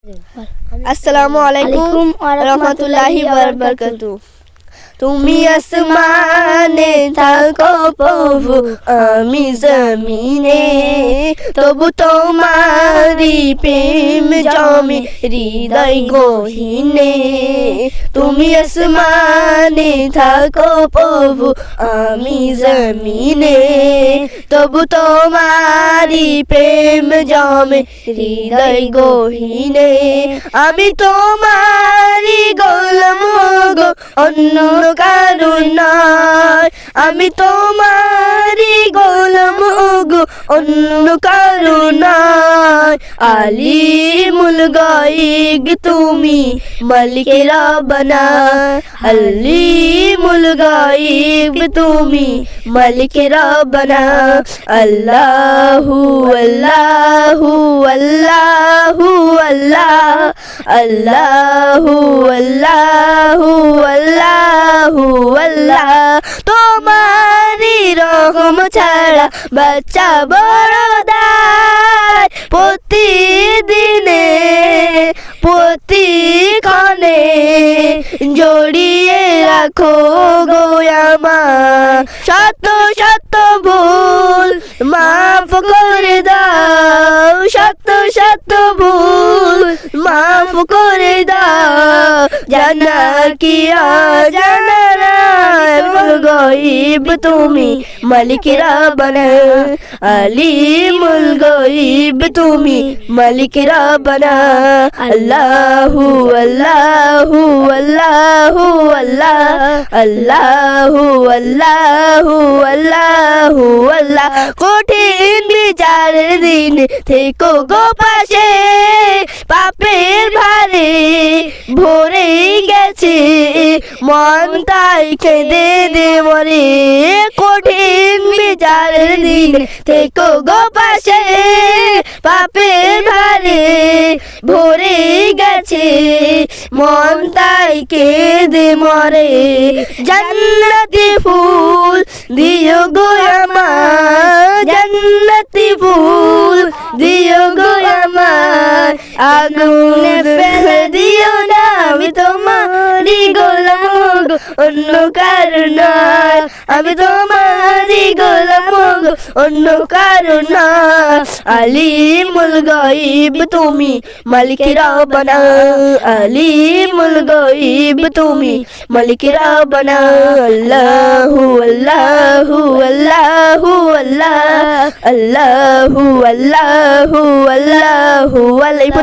আসসালামু আলাইকুম রহমতুল্লাহি ওয়া বারাকাতুহু। তুমি আসমানে থাকো প্রভু, আমি জমিনে, তবু তোমারি প্রেম জমে হৃদয় গহীনে। তুমি আসমানে থাকো প্রভু, আমি জমিনে, তবু তোমারি প্রেম জমে হৃদয় গহীনে। আমি তোমারি গোলাম গো, অন্য কারো নয়। আমি তোমারি গোলাম গো, অন্য কারো নয়। আলিমুল গায়ব তুমি, মালিকে রব্বানা। আলিমুল গায়ব তুমি, মালিকে রব্বানা। আল্লাহু আল্লাহু আল্লাহু আল্লাহ, আল্লাহু আল্লাহু আল্লাহু আল্লাহ। তোমারি রহম ছাড়া বাচ্চা বড় দায়। প্রতিদিনে প্রতিক্ষণে জড়িয়ে রাখো গো আমার। শত শত ভুল মাফ করে দাও, শত শত ভুল মাফ করে দাও। জানা কি অজানা গায়ব তুমি, মালিক রব্বানা। আলিমুল গায়ব তুমি, মালিক রব্বানা। আল্লাহু আল্লাহু আল্লাহু আল্লাহ, আল্লাহু আল্লাহু আল্লাহু আল্লাহ। কঠিন বিচারের দিন থেকো গো পাশে, পাপের ভারে ভরে গেছে মন, তাই কেঁদে দে মরে। কঠিন বিচারের দিন থেকো গো পাশে, পাপের ভারে ভরে গেছে মন, তাই কেঁদে মরে। জান্নাতি ফুল দিও গো আমার, জান্নাতি ফুল দিও গো আমার। আগুনে ফেলে দিও না, আমি তোমারি গোলাম গো, অন্য কারো নয়। আমি তোমারি গোলাম গো, অন্য কারো নয়। আলিমুল গায়ব তুমি, মালিক রব্বানা। আলিমুল গায়ব তুমি, মালিক রব্বানা। আল্লাহু আল্লাহু আল্লাহু আল্লাহ, আল্লাহু আল্লাহু আল্লাহু আল্লাহ।